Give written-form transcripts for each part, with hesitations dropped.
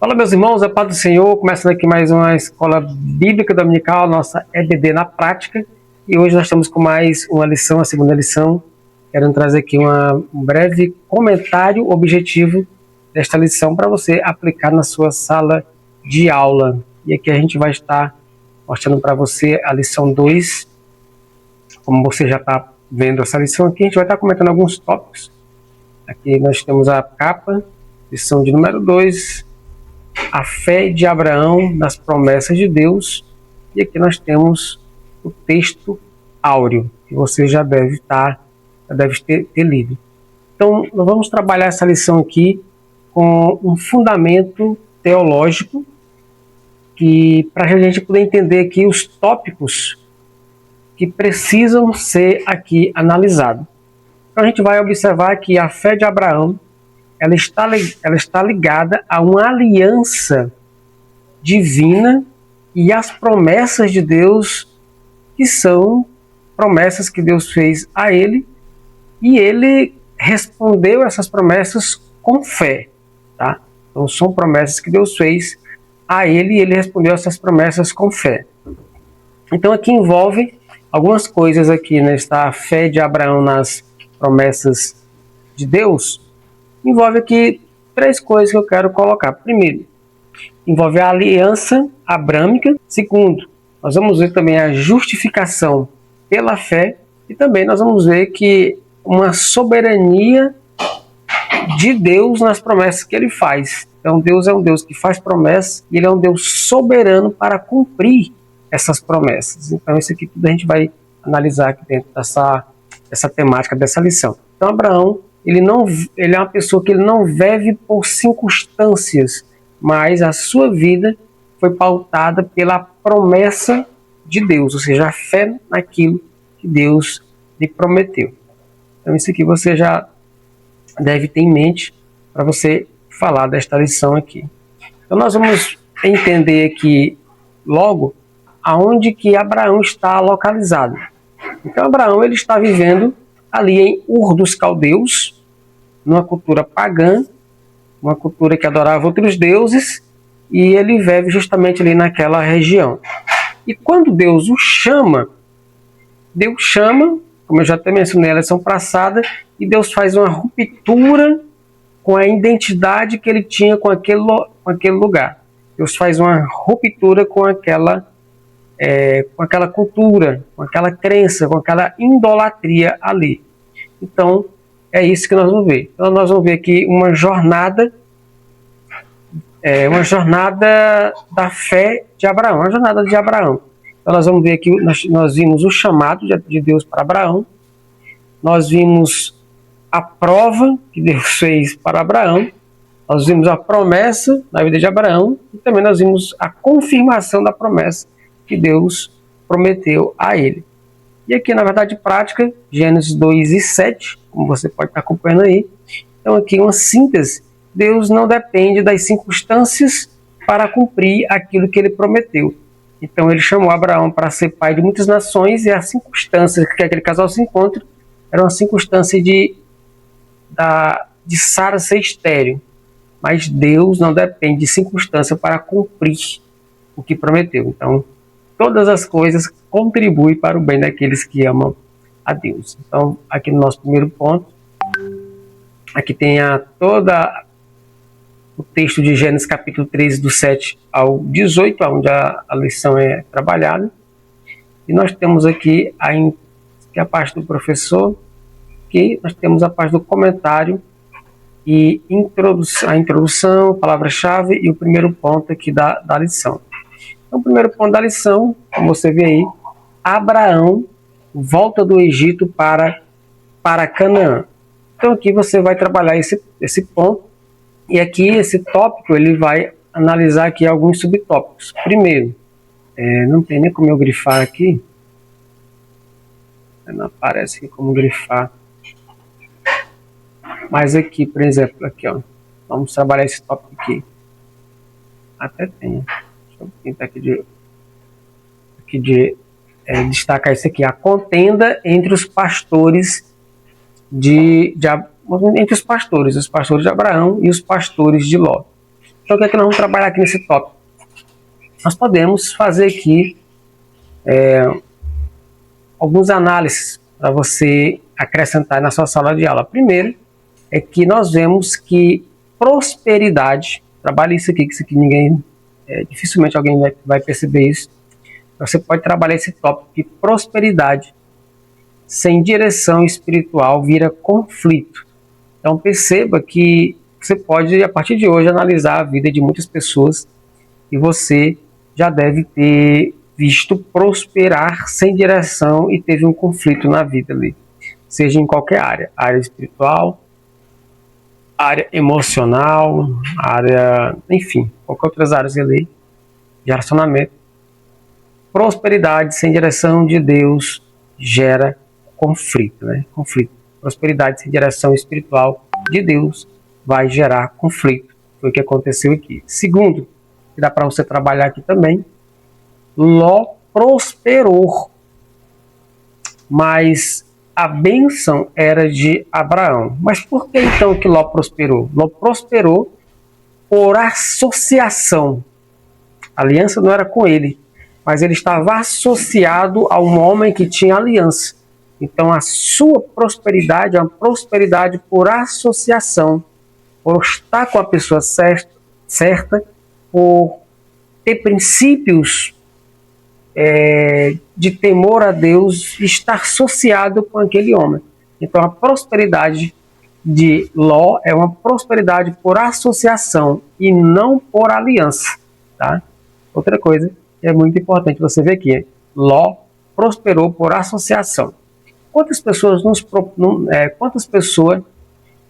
Fala, meus irmãos, a paz do Senhor. Começando aqui mais uma escola bíblica dominical, nossa EBD na prática. E hoje nós estamos com mais uma lição, a segunda lição. Quero trazer aqui um breve comentário objetivo desta lição para você aplicar na sua sala de aula. E aqui a gente vai estar mostrando para você a lição 2. Como você já está vendo essa lição aqui, a gente vai estar comentando alguns tópicos. Aqui nós temos a capa, lição de número 2. A fé de Abraão nas promessas de Deus, e aqui nós temos o texto áureo, que você já deve ter lido. Então, nós vamos trabalhar essa lição aqui com um fundamento teológico, que para a gente poder entender aqui os tópicos que precisam ser aqui analisados. Então, a gente vai observar que a fé de Abraão ela está ligada a uma aliança divina e às promessas de Deus, que são promessas que Deus fez a ele, e ele respondeu essas promessas com fé. Tá? Então são promessas que Deus fez a ele e ele respondeu essas promessas com fé. Então aqui envolve algumas coisas aqui, nesta fé de Abraão nas promessas de Deus. Envolve aqui três coisas que eu quero colocar. Primeiro, envolve a aliança abrâmica. Segundo, nós vamos ver também a justificação pela fé. E também nós vamos ver que uma soberania de Deus nas promessas que ele faz. Então Deus é um Deus que faz promessas e ele é um Deus soberano para cumprir essas promessas. Então isso aqui tudo a gente vai analisar aqui dentro dessa temática dessa lição. Então Abraão, ele é uma pessoa que ele não vive por circunstâncias, mas a sua vida foi pautada pela promessa de Deus, ou seja, a fé naquilo que Deus lhe prometeu. Então isso aqui você já deve ter em mente para você falar desta lição aqui. Então nós vamos entender aqui logo aonde que Abraão está localizado. Então Abraão ele está vivendo ali em Ur dos Caldeus, numa cultura pagã, uma cultura que adorava outros deuses, e ele vive justamente ali naquela região. E quando Deus o chama, como eu já até mencionei na lição passada, e Deus faz uma ruptura com a identidade que ele tinha com aquele lugar. Deus faz uma ruptura com aquela cultura, com aquela crença, com aquela idolatria ali. Então, é isso que nós vamos ver. Então, nós vamos ver aqui uma jornada da fé de Abraão, uma jornada de Abraão. Então, nós vamos ver aqui, nós vimos o chamado de Deus para Abraão, nós vimos a prova que Deus fez para Abraão, nós vimos a promessa na vida de Abraão, e também nós vimos a confirmação da promessa que Deus prometeu a ele. E aqui, na verdade, prática, Gênesis 2:7, como você pode estar acompanhando aí. Então, aqui uma síntese. Deus não depende das circunstâncias para cumprir aquilo que ele prometeu. Então, ele chamou Abraão para ser pai de muitas nações, e as circunstâncias que aquele casal se encontra eram a circunstância de Sara ser estéril. Mas Deus não depende de circunstância para cumprir o que prometeu. Então, todas as coisas contribuem para o bem daqueles que amam a Deus. Então, aqui no nosso primeiro ponto, aqui tem o texto de Gênesis capítulo 13, do 7 ao 18, onde a lição é trabalhada. E nós temos aqui a parte do professor, que nós temos a parte do comentário e a introdução, palavra-chave e o primeiro ponto aqui da lição. Então, o primeiro ponto da lição, como você vê aí, Abraão volta do Egito para Canaã. Então aqui você vai trabalhar esse ponto, e aqui esse tópico ele vai analisar aqui alguns subtópicos. Primeiro, não tem nem como eu grifar aqui, não aparece aqui como grifar, mas aqui, por exemplo, aqui, ó, vamos trabalhar esse tópico aqui. Até tem. Deixa eu tentar aqui destacar isso aqui. A contenda entre os pastores entre os pastores de Abraão e os pastores de Ló. Então, o que é que nós vamos trabalhar aqui nesse tópico? Nós podemos fazer aqui algumas análises para você acrescentar na sua sala de aula. Primeiro, é que nós vemos que prosperidade, trabalhe isso aqui, que isso aqui ninguém, dificilmente alguém vai perceber isso. Você pode trabalhar esse tópico que prosperidade sem direção espiritual vira conflito. Então perceba que você pode, a partir de hoje, analisar a vida de muitas pessoas e você já deve ter visto prosperar sem direção e teve um conflito na vida ali. Seja em qualquer área espiritual, área emocional, área, enfim, qualquer outras áreas ali de relacionamento. Prosperidade sem direção de Deus gera conflito, né? Conflito. Prosperidade sem direção espiritual de Deus vai gerar conflito. Foi o que aconteceu aqui. Segundo, que dá para você trabalhar aqui também, Ló prosperou, mas a bênção era de Abraão. Mas por que então que Ló prosperou? Ló prosperou por associação. A aliança não era com ele, mas ele estava associado a um homem que tinha aliança. Então a sua prosperidade é uma prosperidade por associação, por estar com a pessoa certa, por ter princípios de temor a Deus, estar associado com aquele homem. Então a prosperidade de Ló é uma prosperidade por associação e não por aliança. Tá? Outra coisa que é muito importante você ver aqui, Ló prosperou por associação. Quantas pessoas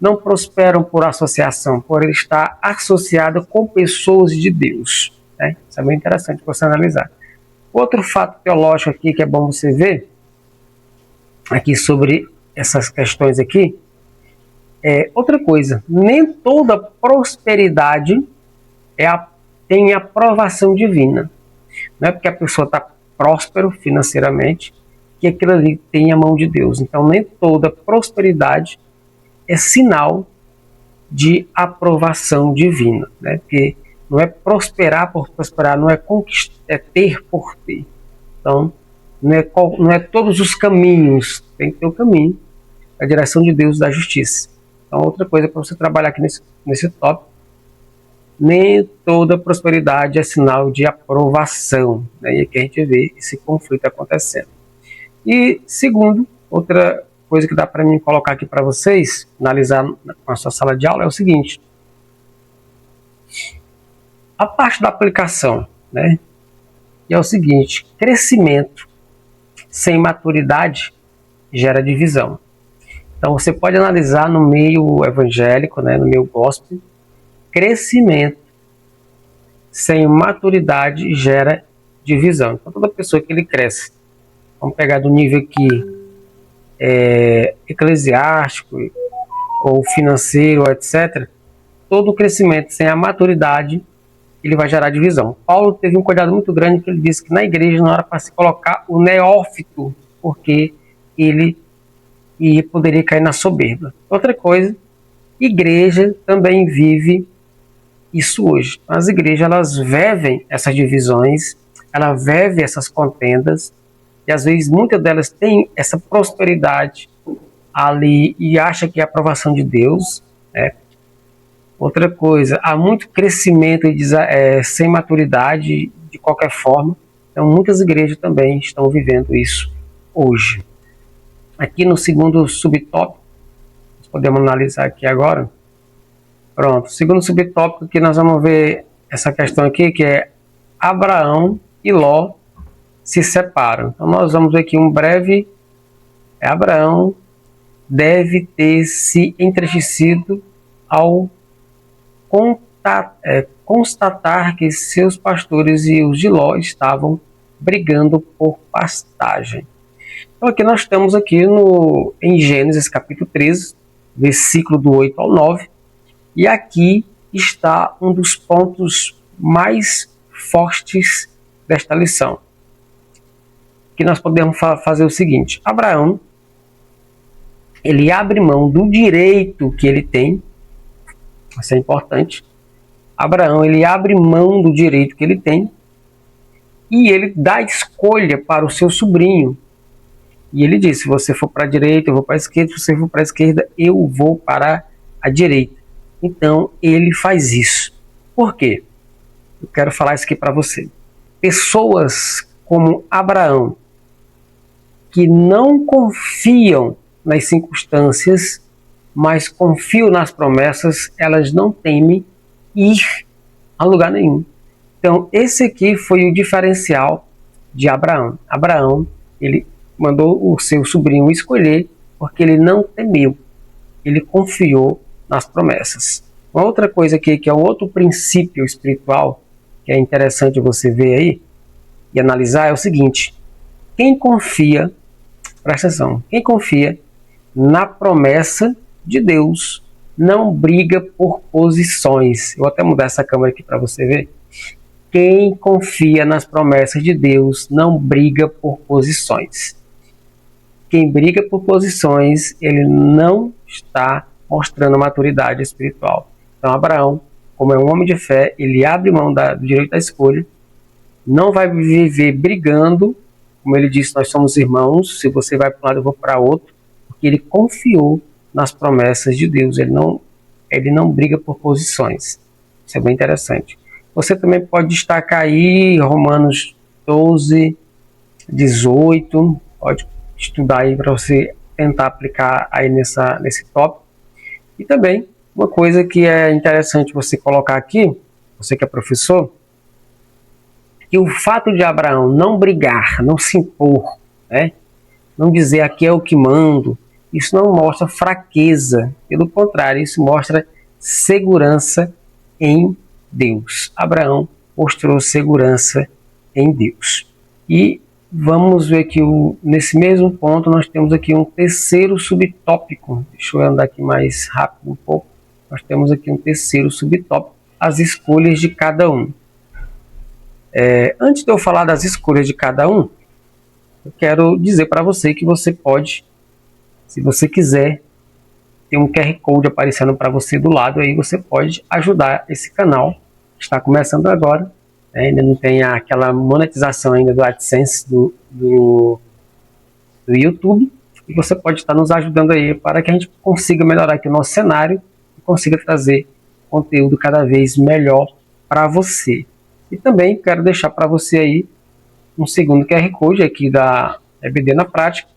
não prosperam por associação, por ele estar associado com pessoas de Deus? Né? Isso é bem interessante você analisar. Outro fato teológico aqui que é bom você ver, aqui sobre essas questões aqui, outra coisa, nem toda prosperidade tem aprovação divina. Não é porque a pessoa está próspero financeiramente que aquilo ali tem a mão de Deus. Então nem toda prosperidade é sinal de aprovação divina, né? Porque não é prosperar por prosperar, não é conquistar, é ter por ter. Então não é todos os caminhos, tem que ter o caminho, a direção de Deus da justiça. Então outra coisa para você trabalhar aqui nesse tópico, nem toda prosperidade é sinal de aprovação, né? E aqui a gente vê esse conflito acontecendo. E segundo, outra coisa que dá para mim colocar aqui para vocês, analisar com a sua sala de aula, é o seguinte: a parte da aplicação, né? E é o seguinte: crescimento sem maturidade gera divisão. Então você pode analisar no meio evangélico, né, no meio gospel, crescimento sem maturidade gera divisão. Então toda pessoa que ele cresce, vamos pegar do nível aqui eclesiástico ou financeiro, etc., todo crescimento sem a maturidade ele vai gerar divisão. Paulo teve um cuidado muito grande, que ele disse que na igreja não era para se colocar o neófito, porque ele poderia cair na soberba. Outra coisa, igreja também vive isso hoje. As igrejas, elas vivem essas divisões, elas vivem essas contendas, e às vezes muitas delas têm essa prosperidade ali e acha que é a aprovação de Deus, né? Outra coisa, há muito crescimento sem maturidade de qualquer forma. Então muitas igrejas também estão vivendo isso hoje. Aqui no segundo subtópico, nós podemos analisar aqui agora. Pronto, segundo subtópico que nós vamos ver essa questão aqui, que é Abraão e Ló se separam. Então nós vamos ver aqui um breve. Abraão deve ter se entristecido ao constatar que seus pastores e os de Ló estavam brigando por pastagem. Então aqui nós estamos aqui em Gênesis capítulo 13, versículo do 8 ao 9, e aqui está um dos pontos mais fortes desta lição. Que nós podemos fazer o seguinte: Abraão, ele abre mão do direito que ele tem, isso é importante, Abraão, ele abre mão do direito que ele tem e ele dá escolha para o seu sobrinho. E ele diz, se você for para a direita, eu vou para a esquerda, se você for para a esquerda, eu vou para a direita. Então, ele faz isso. Por quê? Eu quero falar isso aqui para você. Pessoas como Abraão, que não confiam nas circunstâncias, mas confiam nas promessas, elas não temem ir a lugar nenhum. Então, esse aqui foi o diferencial de Abraão. Abraão, ele mandou o seu sobrinho escolher porque ele não temeu, ele confiou nas promessas. Uma outra coisa aqui, que é um outro princípio espiritual, que é interessante você ver aí e analisar, é o seguinte: quem confia, presta atenção, quem confia na promessa de Deus não briga por posições. Eu vou até mudar essa câmera aqui para você ver. Quem confia nas promessas de Deus não briga por posições. Quem briga por posições, ele não está mostrando maturidade espiritual. Então, Abraão, como é um homem de fé, ele abre mão do direito da escolha, não vai viver brigando, como ele disse, nós somos irmãos, se você vai para um lado, eu vou para outro, porque ele confiou nas promessas de Deus, ele não briga por posições. Isso é bem interessante. Você também pode destacar aí Romanos 12, 18, pode estudar aí para você tentar aplicar aí nesse tópico. E também, uma coisa que é interessante você colocar aqui, você que é professor, que o fato de Abraão não brigar, não se impor, né, não dizer aqui é o que mando, isso não mostra fraqueza, pelo contrário, isso mostra segurança em Deus. Abraão mostrou segurança em Deus. E vamos ver que nesse mesmo ponto nós temos aqui um terceiro subtópico. Deixa eu andar aqui mais rápido um pouco. Nós temos aqui um terceiro subtópico, as escolhas de cada um. Antes de eu falar das escolhas de cada um, eu quero dizer para você que você pode, se você quiser, tem um QR Code aparecendo para você do lado, aí você pode ajudar esse canal, que está começando agora, né? Ainda não tem aquela monetização ainda do AdSense do YouTube, e você pode estar nos ajudando aí para que a gente consiga melhorar aqui o nosso cenário e consiga trazer conteúdo cada vez melhor para você. E também quero deixar para você aí um segundo QR Code aqui da EBD na Prática,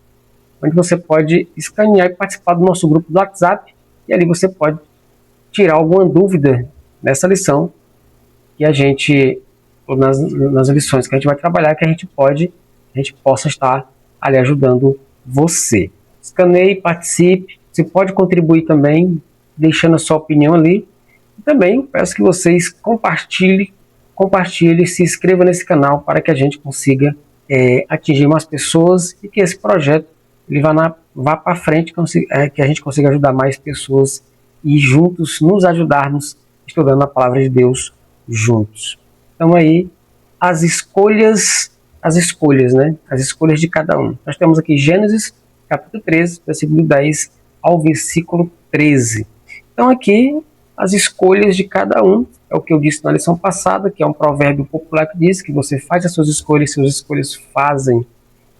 onde você pode escanear e participar do nosso grupo do WhatsApp, e ali você pode tirar alguma dúvida nessa lição que a gente, ou nas lições que a gente vai trabalhar, que a gente possa estar ali ajudando você. Escaneie, participe, você pode contribuir também, deixando a sua opinião ali. E também eu peço que vocês compartilhem, se inscrevam nesse canal para que a gente consiga atingir mais pessoas e que esse projeto ele vá para frente, que a gente consiga ajudar mais pessoas e juntos nos ajudarmos estudando a palavra de Deus juntos. Então aí as escolhas, né? As escolhas de cada um. Nós temos aqui Gênesis capítulo 13, versículo 10 ao versículo 13. Então aqui as escolhas de cada um, é o que eu disse na lição passada, que é um provérbio popular que diz que você faz as suas escolhas fazem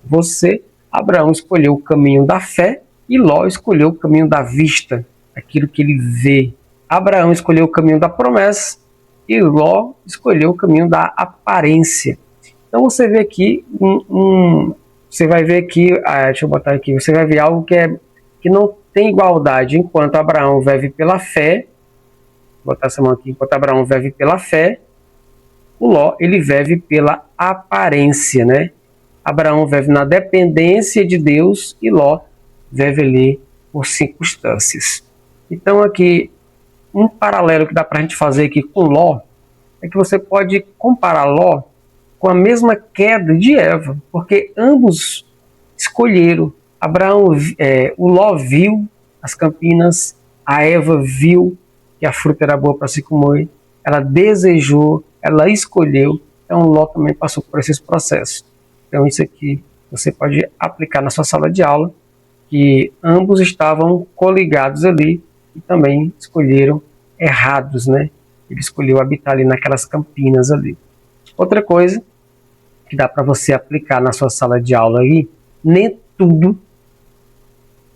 você. Abraão escolheu o caminho da fé e Ló escolheu o caminho da vista, aquilo que ele vê. Abraão escolheu o caminho da promessa e Ló escolheu o caminho da aparência. Então você vê aqui, você vai ver aqui, deixa eu botar aqui, você vai ver algo que não tem igualdade. Enquanto Abraão vive pela fé, vou botar essa mão aqui, enquanto Abraão vive pela fé, o Ló ele vive pela aparência, né? Abraão vive na dependência de Deus e Ló vive ali por circunstâncias. Então aqui, um paralelo que dá para a gente fazer aqui com Ló, é que você pode comparar Ló com a mesma queda de Eva, porque ambos escolheram. O Ló viu as campinas, a Eva viu que a fruta era boa para se comer, ela desejou, ela escolheu, então Ló também passou por esses processos. Então isso aqui você pode aplicar na sua sala de aula, que ambos estavam coligados ali e também escolheram errados, né? Ele escolheu habitar ali naquelas campinas ali. Outra coisa que dá para você aplicar na sua sala de aula aí, nem tudo,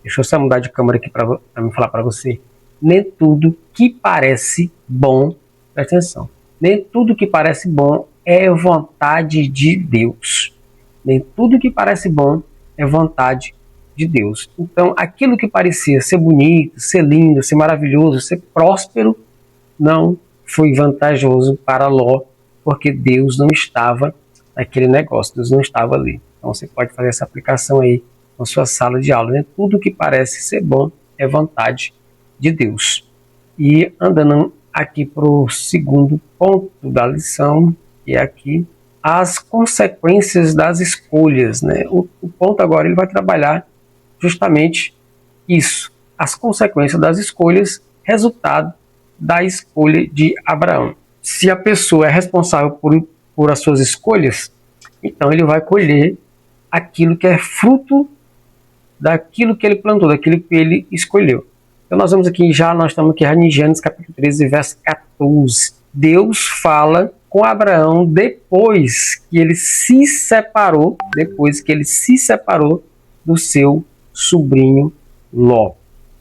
deixa eu só mudar de câmera aqui para me falar para você, nem tudo que parece bom, presta atenção, nem tudo que parece bom é vontade de Deus. Nem tudo que parece bom é vontade de Deus. Então, aquilo que parecia ser bonito, ser lindo, ser maravilhoso, ser próspero, não foi vantajoso para Ló, porque Deus não estava naquele negócio, Deus não estava ali. Então, você pode fazer essa aplicação aí na sua sala de aula. Né? Tudo que parece ser bom é vontade de Deus. E andando aqui para o segundo ponto da lição, que é aqui, as consequências das escolhas. Né? O ponto agora ele vai trabalhar justamente isso, as consequências das escolhas, resultado da escolha de Abraão. Se a pessoa é responsável por as suas escolhas, então ele vai colher aquilo que é fruto daquilo que ele plantou, daquilo que ele escolheu. Então nós estamos aqui em Gênesis capítulo 13, verso 14. Deus fala com Abraão depois que ele se separou do seu sobrinho Ló.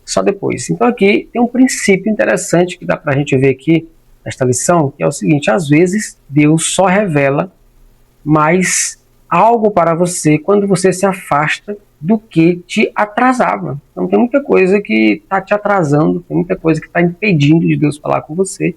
Só depois. Então aqui tem um princípio interessante que dá para a gente ver aqui nesta lição, que é o seguinte: às vezes Deus só revela mais algo para você quando você se afasta do que te atrasava. Então tem muita coisa que está te atrasando, tem muita coisa que está impedindo de Deus falar com você,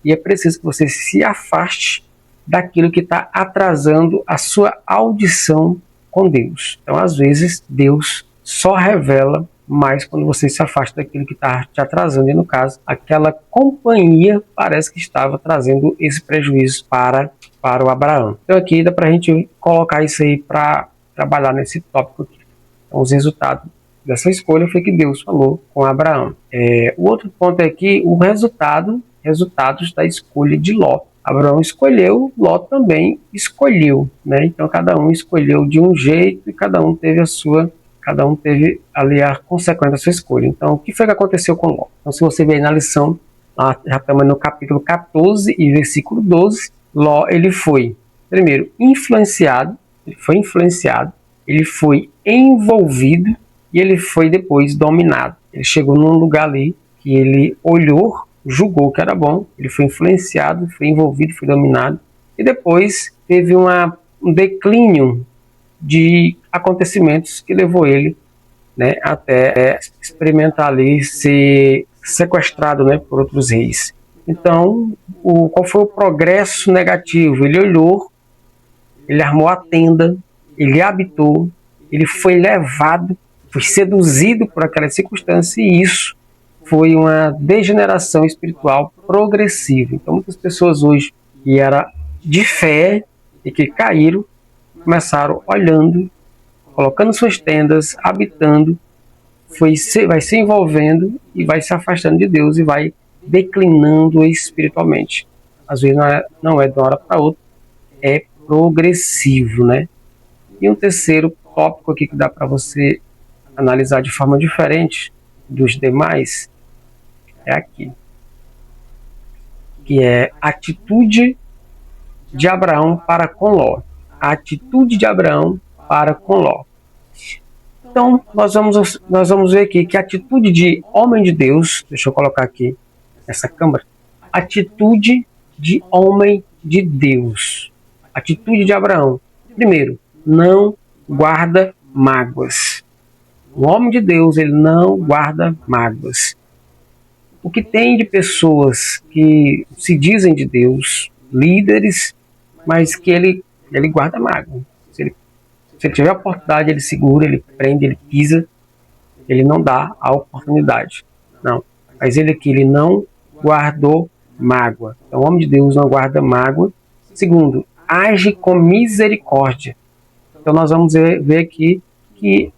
e é preciso que você se afaste daquilo que está atrasando a sua audição com Deus. Então às vezes Deus só revela mais quando você se afasta daquilo que está te atrasando, e no caso, aquela companhia parece que estava trazendo esse prejuízo para o Abraão. Então aqui dá para a gente colocar isso aí para trabalhar nesse tópico aqui. Então, os resultados dessa escolha foi que Deus falou com Abraão. O outro ponto é que o resultados da escolha de Ló. Abraão escolheu, Ló também escolheu, né? Então cada um escolheu de um jeito e cada um teve ali a consequência da sua escolha. Então, o que foi que aconteceu com Ló? Então, se você ver na lição, já estamos no capítulo 14 e versículo 12, Ló, ele foi, primeiro, influenciado, ele foi envolvido e ele foi depois dominado. Ele chegou num lugar ali que ele olhou, julgou que era bom, ele foi influenciado, foi envolvido, foi dominado, e depois teve um declínio de acontecimentos que levou ele, né, até experimentar ali ser sequestrado, né, por outros reis. Então, qual foi o progresso negativo? Ele olhou, ele armou a tenda, ele habitou, ele foi levado, foi seduzido por aquela circunstância, e isso foi uma degeneração espiritual progressiva. Então, muitas pessoas hoje que eram de fé e que caíram, começaram olhando, colocando suas tendas, habitando, vai se envolvendo e vai se afastando de Deus e vai declinando espiritualmente. Às vezes não é de uma hora para outra, é progressivo, né? E um terceiro tópico aqui que dá para você analisar de forma diferente dos demais é aqui, que é a atitude de Abraão para com Ló. A atitude de Abraão para com Ló. Então, nós vamos ver aqui que a atitude de homem de Deus, deixa eu colocar aqui nessa câmera, atitude de homem de Deus, atitude de Abraão. Primeiro, não guarda mágoas. O homem de Deus, ele não guarda mágoas. O que tem de pessoas que se dizem de Deus, líderes, mas que ele guarda mágoa. Se ele tiver a oportunidade, ele segura, ele prende, ele pisa, ele não dá a oportunidade. Não. Mas ele aqui, ele não guardou mágoa. Então, o homem de Deus não guarda mágoa. Segundo, age com misericórdia. Então, nós vamos ver aqui que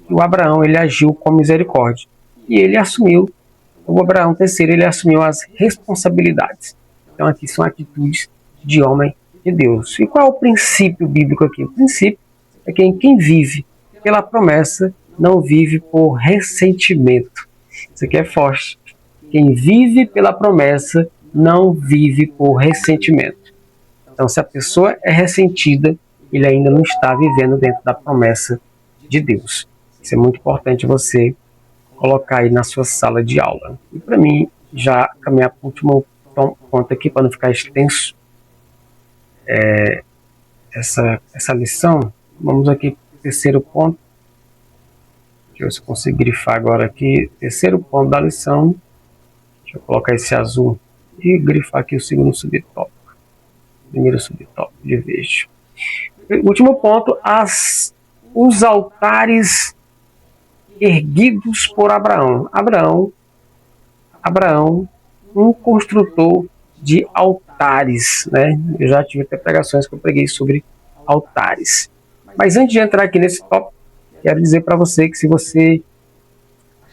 o Abraão, ele agiu com misericórdia. E ele assumiu, o Abraão terceiro, ele assumiu as responsabilidades. Então, aqui são atitudes de homem de Deus. E qual é o princípio bíblico aqui? O princípio é que quem vive pela promessa não vive por ressentimento. Isso aqui é forte. Quem vive pela promessa não vive por ressentimento. Então, se a pessoa é ressentida, ele ainda não está vivendo dentro da promessa de Deus. Isso é muito importante você colocar aí na sua sala de aula. E para mim, já caminhar para o último ponto aqui, para não ficar extenso, essa lição, vamos aqui para o terceiro ponto. Deixa eu ver se eu consigo grifar agora aqui. Terceiro ponto da lição. Deixa eu colocar esse azul e grifar aqui o segundo subtópico. Primeiro subtópico de verde. Último ponto, os altares erguidos por Abraão. Abraão, um construtor de altares, né? Eu já tive até pregações que eu preguei sobre altares. Mas antes de entrar aqui nesse tópico, quero dizer para você que se você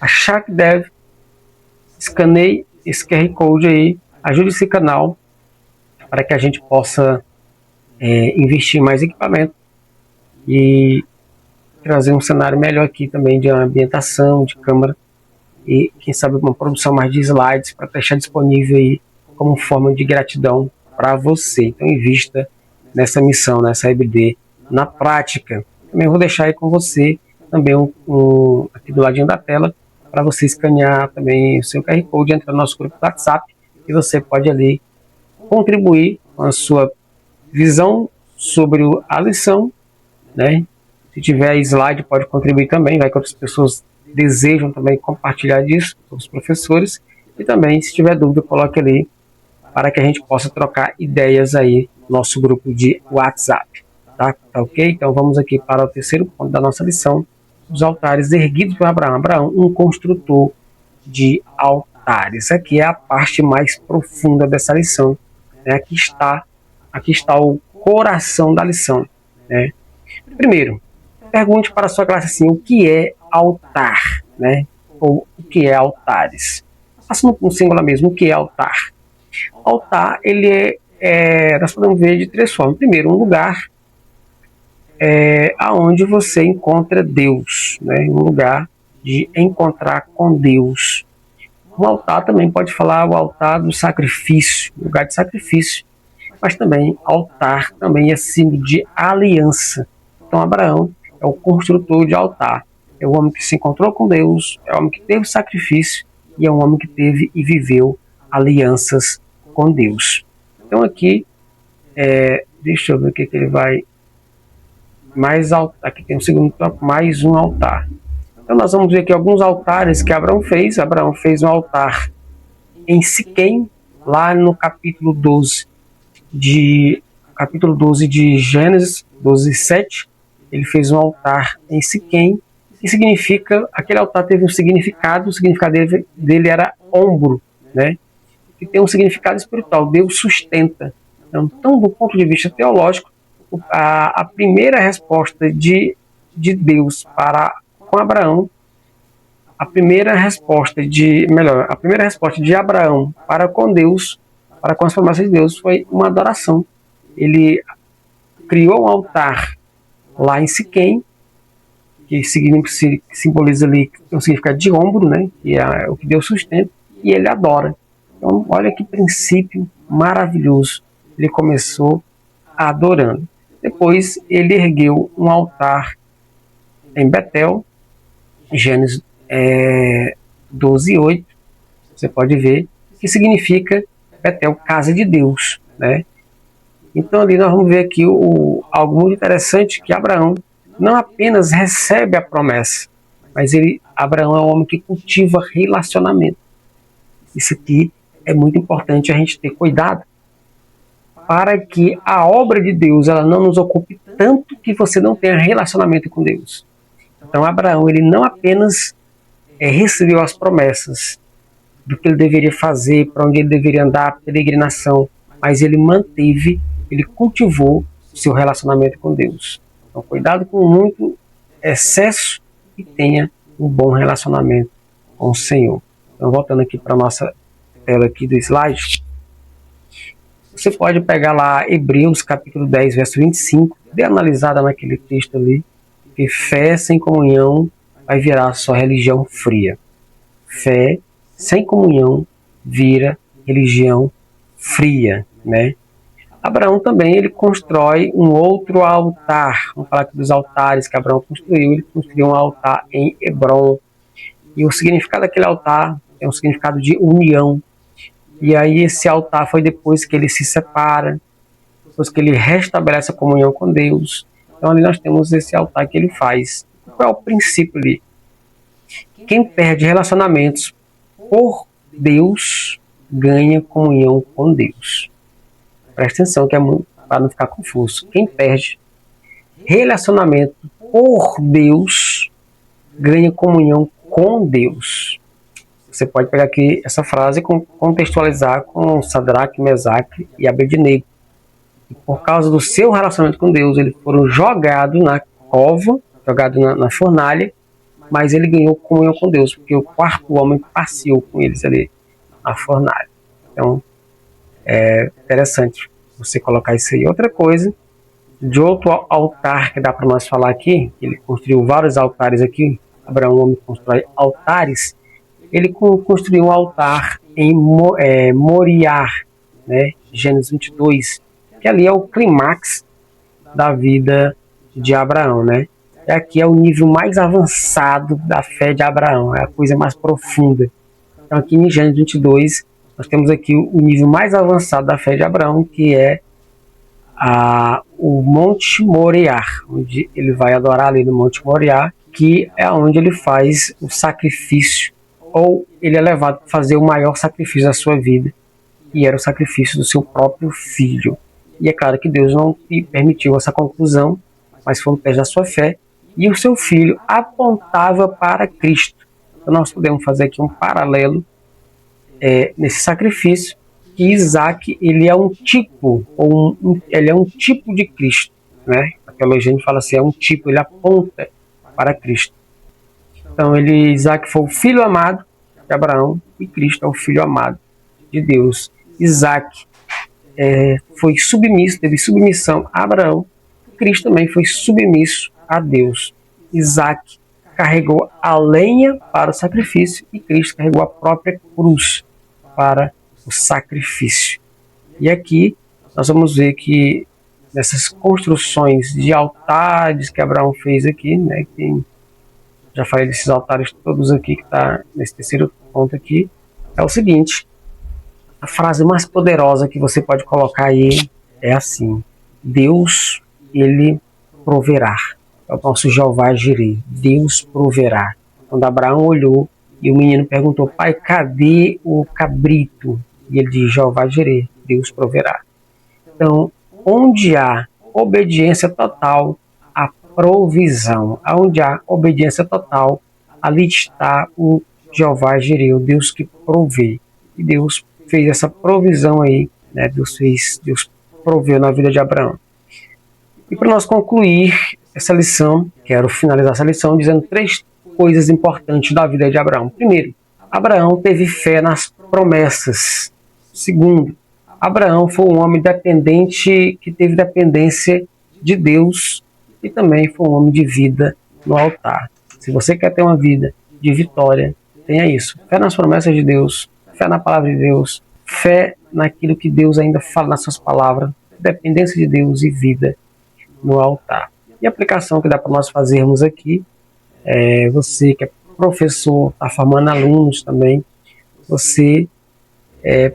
achar que deve, escaneie esse QR Code aí, ajude esse canal para que a gente possa investir em mais equipamento e trazer um cenário melhor aqui também de ambientação, de câmera e quem sabe uma produção mais de slides para deixar disponível aí como forma de gratidão para você. Então invista nessa missão, nessa EBD, na prática. Também vou deixar aí com você também aqui do ladinho da tela para você escanear também o seu QR Code, entrar no nosso grupo do WhatsApp e você pode ali contribuir com a sua visão sobre a lição, né? Se tiver slide, pode contribuir também, vai que outras pessoas desejam também compartilhar disso com os professores. E também, se tiver dúvida, coloque ali para que a gente possa trocar ideias aí no nosso grupo de WhatsApp. Tá ok? Então vamos aqui para o terceiro ponto da nossa lição, os altares erguidos por Abraão. Abraão, um construtor de altares. Aqui é a parte mais profunda dessa lição. Né? Aqui está o coração da lição. Né? Primeiro, pergunte para a sua classe assim, o que é altar, né? Ou o que é altares? Faça no singular mesmo, o que é altar? Altar, ele nós podemos ver de três formas. Primeiro, um lugar aonde você encontra Deus, né? Um lugar de encontrar com Deus. O altar também pode falar o altar do sacrifício, lugar de sacrifício, mas também altar também é símbolo de aliança. Então Abraão é o construtor de altar, é o homem que se encontrou com Deus, é o homem que teve sacrifício e é um homem que teve e viveu alianças com Deus. Então aqui, deixa eu ver o que ele vai mais altar. Aqui tem um segundo tópico, mais um altar. Então nós vamos ver aqui alguns altares que Abraão fez. Abraão fez um altar em Siquém, lá no capítulo 12 de Gênesis, 12:7. Ele fez um altar em Siquém, que significa, aquele altar teve um significado, o significado dele era ombro, né? Que tem um significado espiritual, Deus sustenta. Então, do ponto de vista teológico, a primeira resposta de Deus com Abraão, a primeira resposta de Abraão para com Deus, para com as promessas de Deus, foi uma adoração. Ele criou um altar lá em Siquém, que simboliza ali o significado de ombro, né, que é o que Deus sustenta, e ele adora. Então, olha que princípio maravilhoso. Ele começou adorando. Depois, ele ergueu um altar em Betel, Gênesis 12:8. Você pode ver que significa Betel, casa de Deus, né? Então ali nós vamos ver aqui algo muito interessante, que Abraão não apenas recebe a promessa, mas Abraão é um homem que cultiva relacionamento. Isso aqui é muito importante a gente ter cuidado para que a obra de Deus ela não nos ocupe tanto que você não tenha relacionamento com Deus. Então Abraão ele não apenas recebeu as promessas do que ele deveria fazer, para onde ele deveria andar, peregrinação, mas ele cultivou o seu relacionamento com Deus. Então, cuidado com muito excesso e tenha um bom relacionamento com o Senhor. Então, voltando aqui para a nossa tela aqui do slide, você pode pegar lá Hebreus capítulo 10, verso 25, dê analisada naquele texto ali, que fé sem comunhão vai virar só religião fria. Fé sem comunhão vira religião fria, né? Abraão também ele constrói um outro altar. Vamos falar aqui dos altares que Abraão construiu. Ele construiu um altar em Hebrom. E o significado daquele altar é um significado de união. E aí esse altar foi depois que ele se separa, depois que ele restabelece a comunhão com Deus. Então ali nós temos esse altar que ele faz. Qual é o princípio ali? Quem perde relacionamentos por Deus ganha comunhão com Deus. Presta atenção que é muito para não ficar confuso. Quem perde relacionamento por Deus ganha comunhão com Deus. Você pode pegar aqui essa frase e contextualizar com Sadraque, Mesaque e Abednego. E por causa do seu relacionamento com Deus, eles foram jogados na cova, jogados na fornalha, mas ele ganhou comunhão com Deus, porque o quarto homem passeou com eles ali na fornalha. Então, é interessante você colocar isso aí. Outra coisa, de outro altar que dá para nós falar aqui, ele construiu vários altares aqui, Abraão, homem, constrói altares, ele construiu um altar em Moriá, né? Gênesis 22, que ali é o clímax da vida de Abraão, né? E aqui é o nível mais avançado da fé de Abraão, é a coisa mais profunda. Então aqui em Gênesis 22, nós temos aqui o nível mais avançado da fé de Abraão, que é o Monte Moriá, onde ele vai adorar ali no Monte Moriá, que é onde ele faz o sacrifício, ou ele é levado para fazer o maior sacrifício da sua vida, e era o sacrifício do seu próprio filho. E é claro que Deus não permitiu essa conclusão, mas foi um teste da sua fé, e o seu filho apontava para Cristo. Então nós podemos fazer aqui um paralelo nesse sacrifício, que Isaac ele é um tipo, ele é um tipo de Cristo, né? A teologia a gente fala assim, é um tipo, ele aponta para Cristo. Então Isaac foi o filho amado de Abraão e Cristo é o filho amado de Deus. Isaac foi submisso, teve submissão a Abraão, Cristo também foi submisso a Deus. Isaac carregou a lenha para o sacrifício e Cristo carregou a própria cruz para o sacrifício. E aqui nós vamos ver que nessas construções de altares que Abraão fez aqui, né, que já falei desses altares todos aqui, que está nesse terceiro ponto aqui, é o seguinte: a frase mais poderosa que você pode colocar aí é assim: Deus, ele proverá. É o nosso Jeová Jireh. Deus proverá. Quando Abraão olhou e o menino perguntou: pai, cadê o cabrito? E ele diz: Jeová Jireh, Deus proverá. Então, onde há obediência total, há provisão. Onde há obediência total, ali está o Jeová Jireh, o Deus que provê. E Deus fez essa provisão aí, né? Deus proveu na vida de Abraão. E para nós concluir essa lição, quero finalizar essa lição dizendo 3 coisas importantes da vida de Abraão. Primeiro, Abraão teve fé nas promessas. Segundo, Abraão foi um homem dependente, que teve dependência de Deus e também foi um homem de vida no altar. Se você quer ter uma vida de vitória, tenha isso. Fé nas promessas de Deus, fé na palavra de Deus, fé naquilo que Deus ainda fala nas suas palavras, dependência de Deus e vida no altar. E a aplicação que dá para nós fazermos aqui, você que é professor, está formando alunos também, você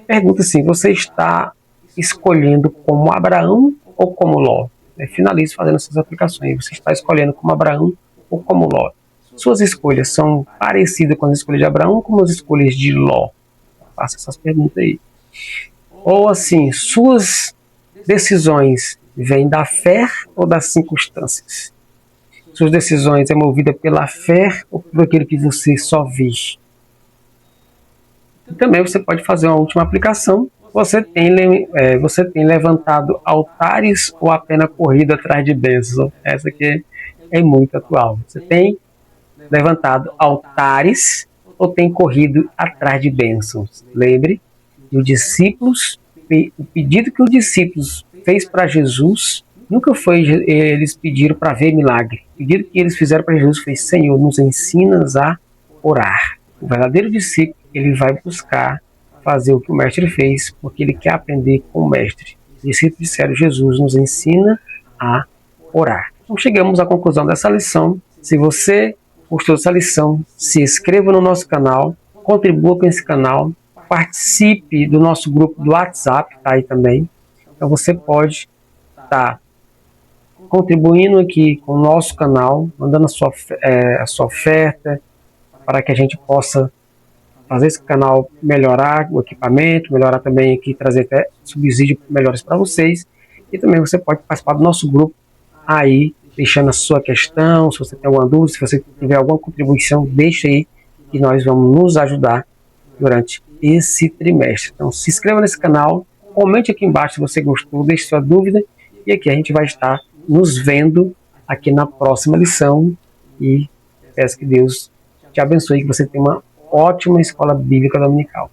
pergunta assim: você está escolhendo como Abraão ou como Ló? Finalize fazendo essas aplicações. Você está escolhendo como Abraão ou como Ló? Suas escolhas são parecidas com as escolhas de Abraão ou com as escolhas de Ló? Faça essas perguntas aí. Ou assim, suas decisões vêm da fé ou das circunstâncias? Suas decisões é movida pela fé ou por aquilo que você só vê? E também você pode fazer uma última aplicação. Você tem levantado altares ou apenas corrido atrás de bênçãos? Essa aqui é muito atual. Você tem levantado altares ou tem corrido atrás de bênçãos? Lembre, o pedido que os discípulos fez para Jesus nunca foi eles pediram para ver milagre. O pedido que eles fizeram para Jesus foi: Senhor, nos ensinas a orar. O verdadeiro discípulo, ele vai buscar fazer o que o mestre fez, porque ele quer aprender com o mestre. Discípulos disseram, Jesus nos ensina a orar. Então chegamos à conclusão dessa lição. Se você gostou dessa lição, se inscreva no nosso canal, contribua com esse canal, participe do nosso grupo do WhatsApp, tá aí também. Então você pode estar contribuindo aqui com o nosso canal, mandando a sua oferta, para que a gente possa fazer esse canal melhorar o equipamento, melhorar também aqui, trazer até subsídio melhores para vocês. E também você pode participar do nosso grupo aí, deixando a sua questão, se você tem alguma dúvida, se você tiver alguma contribuição, deixa aí que nós vamos nos ajudar durante esse trimestre. Então se inscreva nesse canal, comente aqui embaixo se você gostou, deixe sua dúvida e aqui a gente vai estar nos vendo aqui na próxima lição e peço que Deus te abençoe, que você tenha uma ótima escola bíblica dominical.